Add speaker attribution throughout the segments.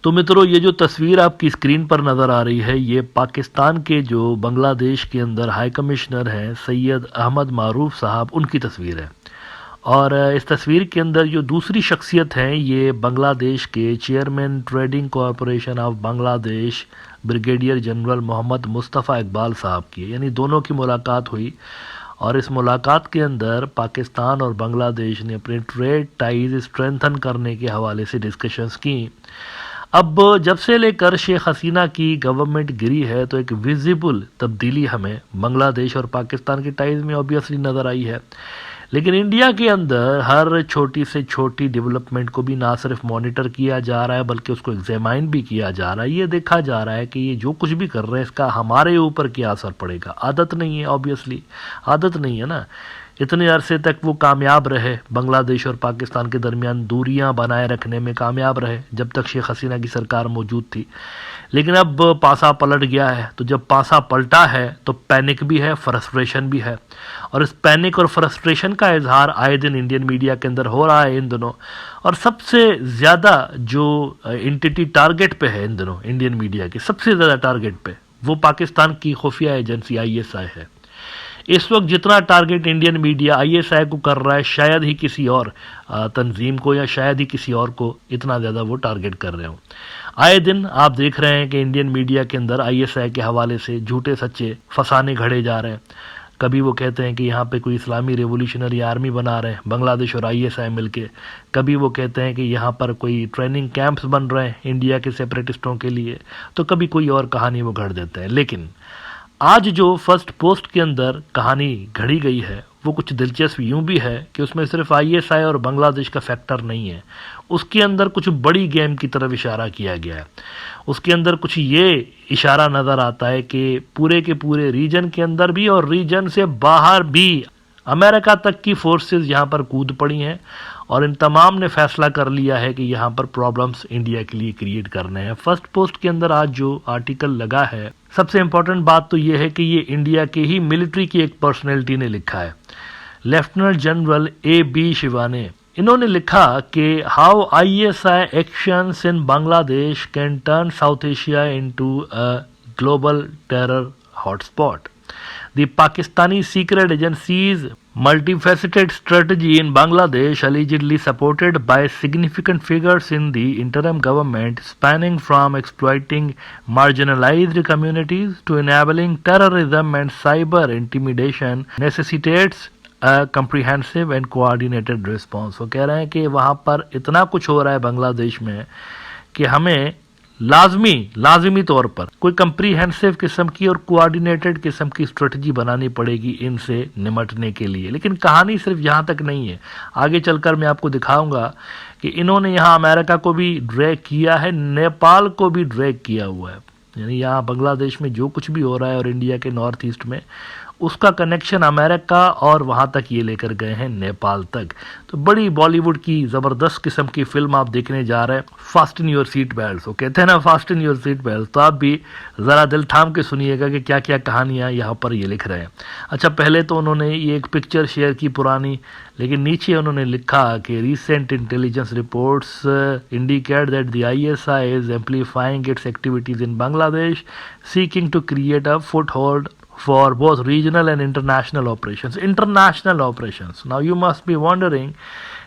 Speaker 1: तो मित्रों, ये जो तस्वीर आपकी स्क्रीन पर नज़र आ रही है, ये पाकिस्तान के जो बांग्लादेश के अंदर हाई कमिश्नर हैं सैयद अहमद मारूफ साहब, उनकी तस्वीर है। और इस तस्वीर के अंदर जो दूसरी शख्सियत हैं, ये बांग्लादेश के chairman trading corporation of Bangladesh brigadier general Mohammad Mustafa Iqbal साहब की, यानी दोनों की मुलाकात हुई। और इस मुलाकात के अंदर पाकिस्तान और बांग्लादेश ने अपने ट्रेड टाइज स्ट्रेंथन करने के हवाले से डिस्कशंस की। अब जब से लेकर शेख हसीना की गवर्नमेंट गिरी है, तो एक विजिबल तब्दीली हमें बांग्लादेश और पाकिस्तान के टाइज में ऑब्वियसली नज़र आई है। लेकिन इंडिया के अंदर हर छोटी से छोटी डेवलपमेंट को भी ना सिर्फ मॉनिटर किया जा रहा है, बल्कि उसको एग्जामाइन भी किया जा रहा है। ये देखा जा रहा है कि ये जो कुछ भी कर रहे हैं, इसका हमारे ऊपर क्या असर पड़ेगा। आदत नहीं है, ऑब्वियसली आदत नहीं है ना। इतने अरसे तक वो कामयाब रहे, बांग्लादेश और पाकिस्तान के दरमियान दूरियां बनाए रखने में कामयाब रहे, जब तक शेख हसीना की सरकार मौजूद थी। लेकिन अब पासा पलट गया है। तो जब पासा पलटा है तो पैनिक भी है, फ्रस्ट्रेशन भी है। और इस पैनिक और फ्रस्ट्रेशन का इजहार आए दिन इंडियन मीडिया के अंदर हो रहा है इन दिनों। और सबसे ज़्यादा जो एंटिटी टारगेट पे है इन दिनों इंडियन मीडिया के, सबसे ज़्यादा टारगेट पे, वो पाकिस्तान की खुफिया एजेंसी ISI है। इस वक्त जितना टारगेट इंडियन मीडिया ISI को कर रहा है, शायद ही किसी और तंजीम को या शायद ही किसी और को इतना ज़्यादा वो टारगेट कर रहे हो। आए दिन आप देख रहे हैं कि इंडियन मीडिया के अंदर ISI के हवाले से झूठे सच्चे फसाने घड़े जा रहे हैं। कभी वो कहते हैं कि यहाँ पे कोई इस्लामी रेवोल्यूशनरी आर्मी बना रहे हैं बांग्लादेश और ISI मिलके। कभी वो कहते हैं कि यहाँ पर कोई ट्रेनिंग कैंप्स बन रहे हैं इंडिया के सेपरेटिस्टों के लिए। तो कभी कोई और कहानी वो घड़ देते हैं। लेकिन आज जो फर्स्ट पोस्ट के अंदर कहानी घड़ी गई है, वो कुछ दिलचस्प यूं भी है कि उसमें सिर्फ ISI और बांग्लादेश का फैक्टर नहीं है। उसके अंदर कुछ बड़ी गेम की तरफ इशारा किया गया है। उसके अंदर कुछ ये इशारा नज़र आता है कि पूरे के पूरे रीजन के अंदर भी और रीजन से बाहर भी अमेरिका तक की फोर्सेस यहाँ पर कूद पड़ी हैं। और इन तमाम ने फैसला कर लिया है कि यहाँ पर प्रॉब्लम्स इंडिया के लिए क्रिएट करने हैं। फर्स्ट पोस्ट के अंदर आज जो आर्टिकल लगा है, सबसे इंपॉर्टेंट बात तो ये है कि ये इंडिया के ही मिलिट्री की एक पर्सनैलिटी ने लिखा है, लेफ्टिनेंट जनरल AB शिवाने। इन्होंने लिखा कि how ISI actions in Bangladesh can turn south Asia into a global terror hotspot. The Pakistani secret agency's multifaceted strategy in Bangladesh, allegedly supported by significant figures in the interim government, spanning from exploiting marginalized communities to enabling terrorism and cyber intimidation, necessitates a comprehensive and coordinated response। वो कह रहे हैं कि वहाँ पर इतना कुछ हो रहा है बांग्लादेश में कि हमें लाजमी तौर पर कोई कंप्रीहेंसिव किस्म की और कोऑर्डिनेटेड किस्म की स्ट्रेटजी बनानी पड़ेगी इनसे निमटने के लिए। लेकिन कहानी सिर्फ यहाँ तक नहीं है। आगे चलकर मैं आपको दिखाऊंगा कि इन्होंने यहाँ अमेरिका को भी ड्रैग किया है, नेपाल को भी ड्रैग किया हुआ है। यानी यहाँ बांग्लादेश में जो कुछ भी हो रहा है और इंडिया के नॉर्थ ईस्ट में, उसका कनेक्शन अमेरिका और वहाँ तक ये लेकर गए हैं, नेपाल तक। तो बड़ी बॉलीवुड की ज़बरदस्त किस्म की फिल्म आप देखने जा रहे हैं, फास्टन योर सीट बेल्ट। वो कहते हैं ना, फास्टन योर सीट बेल्ट। तो आप भी ज़रा दिल थाम के सुनिएगा कि क्या क्या कहानियाँ यहाँ पर ये लिख रहे हैं। अच्छा, पहले तो उन्होंने ये एक पिक्चर शेयर की पुरानी, लेकिन नीचे उन्होंने लिखा कि recent intelligence reports indicate that the ISI is amplifying its activities in Bangladesh, seeking to create a foothold for both regional and international operations. International operations. Now you must be wondering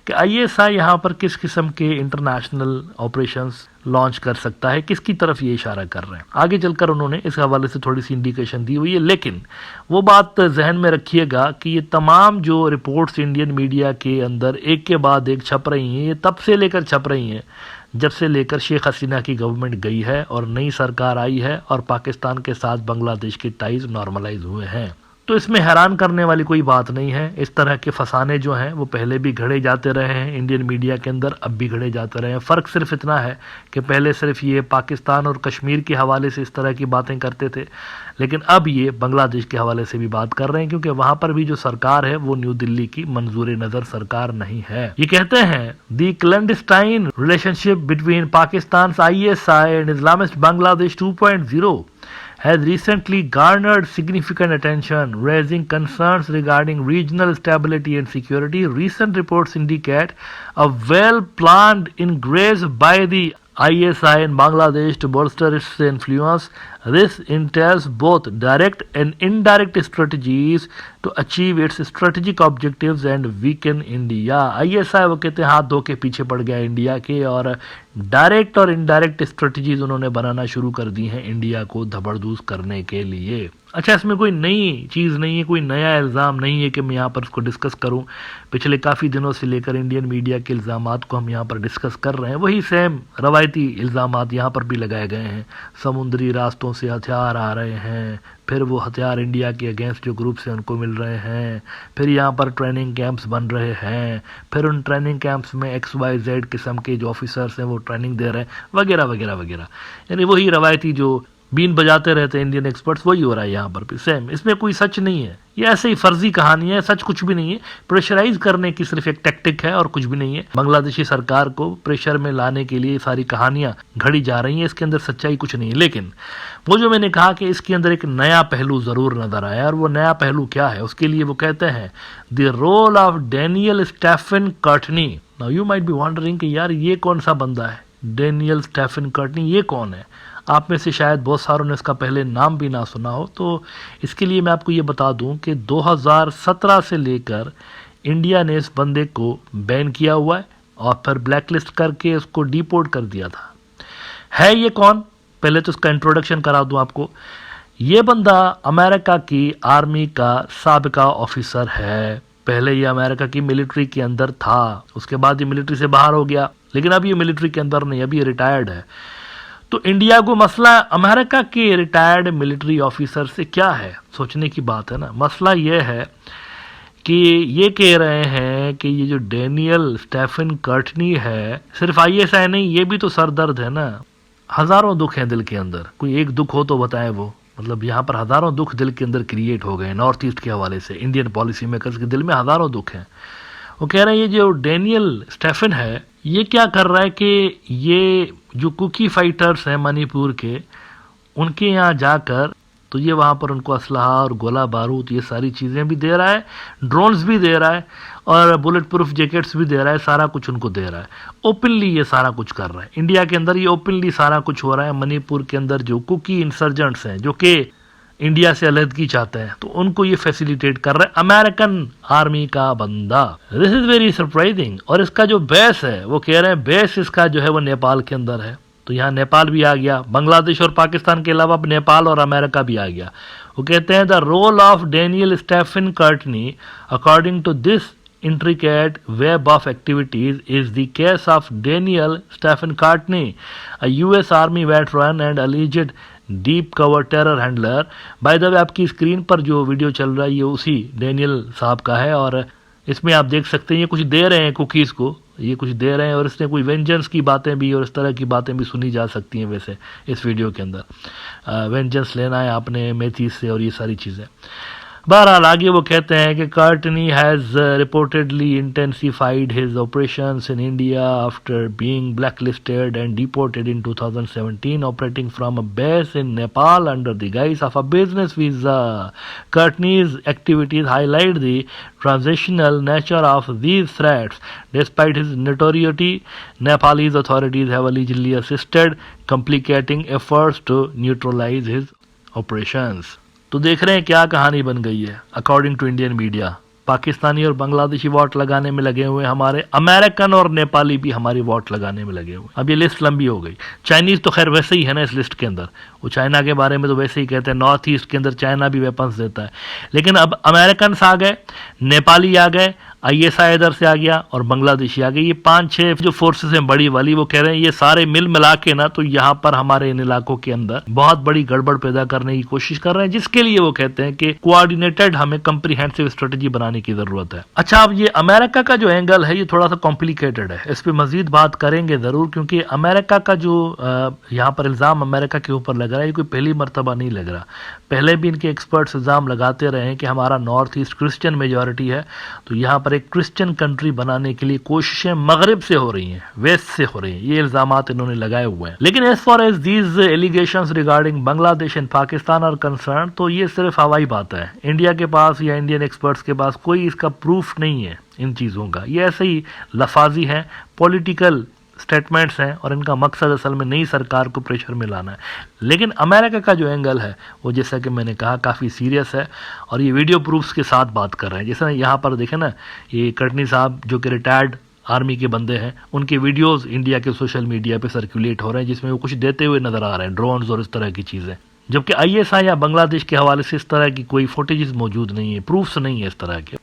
Speaker 1: कि ISI यहाँ पर किस किस्म के international operations launch कर सकता है, किसकी तरफ ये इशारा कर रहे हैं। आगे चलकर उन्होंने इस हवाले से थोड़ी सी इंडिकेशन दी हुई है। लेकिन वो बात जहन में रखिएगा कि ये तमाम जो रिपोर्ट्स इंडियन मीडिया के अंदर एक के बाद एक छप रही हैं, ये तब से लेकर छप रही हैं जब से लेकर शेख हसीना की गवर्नमेंट गई है और नई सरकार आई है और पाकिस्तान के साथ बांग्लादेश के टाइज नॉर्मलाइज हुए हैं। तो इसमें हैरान करने वाली कोई बात नहीं है। इस तरह के फसाने जो हैं वो पहले भी घड़े जाते रहे हैं इंडियन मीडिया के अंदर, अब भी घड़े जाते रहे हैं। फ़र्क सिर्फ इतना है कि पहले सिर्फ ये पाकिस्तान और कश्मीर के हवाले से इस तरह की बातें करते थे, लेकिन अब ये बांग्लादेश के हवाले से भी बात कर रहे हैं, क्योंकि वहाँ पर भी जो सरकार है वो न्यू दिल्ली की मंजूर नज़र सरकार नहीं है। ये कहते हैं the clandestine relationship between Pakistan ISI and Islamist Bangladesh 2.0 has recently garnered significant attention, raising concerns regarding regional stability and security. Recent reports indicate a well-planned ingress by the ISI in Bangladesh to bolster its influence. This entails both direct and indirect strategies to achieve its strategic objectives and weaken India. ISI वो कहते हैं हाथ धो के पीछे पड़ गया India के, और डायरेक्ट और इनडायरेक्ट स्ट्रेटजीज उन्होंने बनाना शुरू कर दी हैं इंडिया को धबरदूस करने के लिए। अच्छा, इसमें कोई नई चीज़ नहीं है, कोई नया इल्ज़ाम नहीं है कि मैं यहाँ पर उसको डिस्कस करूँ। पिछले काफ़ी दिनों से लेकर इंडियन मीडिया के इल्ज़ामात को हम यहाँ पर डिस्कस कर रहे हैं, वही सेम रवायती इल्ज़ामात यहाँ पर भी लगाए गए हैं। समुद्री रास्तों से हथियार आ रहे हैं, फिर वो हथियार इंडिया के अगेंस्ट जो ग्रुप्स हैं उनको मिल रहे हैं, फिर यहाँ पर ट्रेनिंग कैंप्स बन रहे हैं, फिर उन ट्रेनिंग कैंप्स में XYZ किस्म के जो ऑफिसर्स हैं वो ट्रेनिंग दे रहे हैं, वगैरह वगैरह वगैरह। यानी वही रवायती जो बीन बजाते रहते हैं इंडियन एक्सपर्ट्स, वही हो रहा है यहाँ पर भी सेम। इसमें कोई सच नहीं है, ये ऐसे ही फर्जी कहानी है, सच कुछ भी नहीं है। प्रेशराइज करने की सिर्फ एक टैक्टिक है और कुछ भी नहीं है। बांग्लादेशी सरकार को प्रेशर में लाने के लिए सारी कहानियां घड़ी जा रही हैं, इसके अंदर सच्चाई कुछ नहीं है। लेकिन वो जो मैंने कहा कि इसके अंदर एक नया पहलू जरूर नजर आया, और वो नया पहलू क्या है उसके लिए वो कहते हैं the role of Daniel Stephen Courtney. Now you might be wondering कि यार ये कौन सा बंदा है डेनियल स्टेफन कर्टनी, ये कौन है? आप में से शायद बहुत सारों ने इसका पहले नाम भी ना सुना हो, तो इसके लिए मैं आपको ये बता दूं कि 2017 से लेकर इंडिया ने इस बंदे को बैन किया हुआ है और फिर ब्लैकलिस्ट करके उसको डिपोर्ट कर दिया था। है ये कौन? पहले तो इसका इंट्रोडक्शन करा दूं आपको। ये बंदा अमेरिका की आर्मी का साबिका ऑफिसर है। पहले ये अमेरिका की मिलिट्री के अंदर था, उसके बाद ये मिलिट्री से बाहर हो गया, लेकिन अब ये मिलिट्री के अंदर नहीं, अभी ये रिटायर्ड है। तो इंडिया को मसला अमेरिका के रिटायर्ड मिलिट्री ऑफिसर से क्या है, सोचने की बात है ना। मसला यह है कि ये कह रहे हैं कि ये जो डेनियल स्टेफन कर्टनी है, सिर्फ ISI नहीं, ये भी तो सरदर्द है ना। हजारों दुख हैं दिल के अंदर, कोई एक दुख हो तो बताएं वो। मतलब यहाँ पर हजारों दुख दिल के अंदर क्रिएट हो गए नॉर्थ ईस्ट के हवाले से। इंडियन पॉलिसी मेकर्स के दिल में हजारों दुख हैं। वो कह रहे हैं ये जो डेनियल स्टेफन है ये क्या कर रहा है कि ये जो कुकी फाइटर्स हैं मणिपुर के, उनके यहाँ जाकर तो ये वहाँ पर उनको असलहा और गोला बारूद ये सारी चीज़ें भी दे रहा है, ड्रोन्स भी दे रहा है और बुलेट प्रूफ जैकेट्स भी दे रहा है, सारा कुछ उनको दे रहा है। ओपनली ये सारा कुछ कर रहा है इंडिया के अंदर, ये ओपनली सारा कुछ हो रहा है। मणिपुर के अंदर जो कुकी इंसर्जेंट्स हैं जो कि इंडिया से अलहदगी चाहते हैं, तो उनको ये फैसिलिटेट कर रहा है अमेरिकन आर्मी का बंदा। This is very surprising. और इसका जो बेस है वो कह रहे हैं बेस इसका जो है वो नेपाल के अंदर है। तो यहाँ नेपाल भी आ गया, बांग्लादेश और पाकिस्तान के अलावा अब नेपाल और अमेरिका भी आ गया। वो कहते हैं the role of Daniel Stephen Courtney according to this intricate web of activities is the case of Daniel Stephen Courtney, a US Army veteran and alleged deep cover terror handler. By the way आपकी screen पर जो video चल रहा है ये उसी Daniel साहब का है, और इसमें आप देख सकते हैं ये कुछ दे रहे हैं कुकीज़ को, ये कुछ दे रहे हैं, और इसने कोई वेंजेंस की बातें भी और इस तरह की बातें भी सुनी जा सकती हैं वैसे इस वीडियो के अंदर। वेंजेंस लेना है आपने मेथी से और ये सारी चीज़ें। बहरहाल आगे वो कहते हैं कि Courtney has reportedly intensified his operations in India after being blacklisted and deported in 2017 operating from a base in Nepal under the guise of a business visa. Courtney's activities highlight the transitional nature of these threats. Despite his notoriety, Nepalese authorities have allegedly assisted, complicating efforts to neutralize his operations. तो देख रहे हैं क्या कहानी बन गई है। According to Indian media Pakistani और बांग्लादेशी वोट लगाने में लगे हुए, हमारे अमेरिकन और नेपाली भी हमारी वोट लगाने में लगे हुए। अब ये लिस्ट लंबी हो गई। चाइनीज तो खैर वैसे ही है ना इस लिस्ट के अंदर, वो चाइना के बारे में तो वैसे ही कहते हैं, नॉर्थ ईस्ट के अंदर चाइना भी वेपन्स देता है। लेकिन अब अमेरिकन आ गए, नेपाली आ गए, ISI इधर से आ गया और बांग्लादेशी आ गए। ये 5-6 जो फोर्सेस हैं बड़ी वाली, वो कह रहे हैं ये सारे मिल मिला के ना तो यहाँ पर हमारे इन इलाकों के अंदर बहुत बड़ी गड़बड़ पैदा करने की कोशिश कर रहे हैं, जिसके लिए वो कहते हैं कि कोऑर्डिनेटेड हमें कंप्रीहेंसिव स्ट्रेटजी बनाने की जरूरत है। अच्छा, अब ये अमेरिका का जो एंगल है ये थोड़ा सा कॉम्प्लिकेटेड है, इस पर मजीद बात करेंगे जरूर, क्योंकि अमेरिका का जो यहाँ पर इल्जाम अमेरिका के ऊपर लग रहा है ये कोई पहली मरतबा नहीं लग रहा। पहले भी इनके एक्सपर्ट्स इल्जाम लगाते रहे हैं कि हमारा नॉर्थ ईस्ट क्रिश्चियन मेजॉरिटी है, तो यहाँ पर एक क्रिश्चियन कंट्री बनाने के लिए कोशिशें मगरिब से हो रही हैं, वेस्ट से हो रही हैं, ये इल्जामात इन्होंने लगाए हुए हैं। लेकिन as far as these allegations regarding Bangladesh and Pakistan are concern, तो ये सिर्फ हवाई बात है। इंडिया के पास या इंडियन एक्सपर्ट्स के पास कोई इसका प्रूफ नहीं है इन चीज़ों का, ये ऐसे ही लफाजी हैं, पॉलिटिकल स्टेटमेंट्स हैं और इनका मकसद असल में नई सरकार को प्रेशर में लाना है। लेकिन अमेरिका का जो एंगल है वो जैसा कि मैंने कहा काफ़ी सीरियस है और ये वीडियो प्रूफ्स के साथ बात कर रहे हैं। जैसे यहाँ पर देखें ना, ये कर्टनी साहब जो कि रिटायर्ड आर्मी के बंदे हैं, उनके वीडियोस इंडिया के सोशल मीडिया पे सर्कुलेट हो रहे हैं जिसमें वो कुछ देते हुए नजर आ रहे हैं, ड्रोन्स और इस तरह की चीज़ें। जबकि ISI या बांग्लादेश के हवाले से इस तरह की कोई फुटेजेस मौजूद नहीं है, प्रूफ्स नहीं है इस तरह के।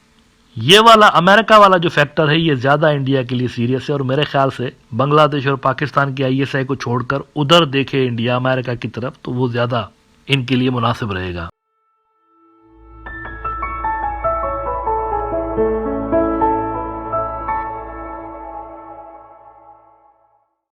Speaker 1: ये वाला अमेरिका वाला जो फैक्टर है ये ज़्यादा इंडिया के लिए सीरियस है और मेरे ख्याल से बांग्लादेश और पाकिस्तान की ISI को छोड़कर उधर देखे इंडिया अमेरिका की तरफ तो वो ज़्यादा इनके लिए मुनासिब रहेगा।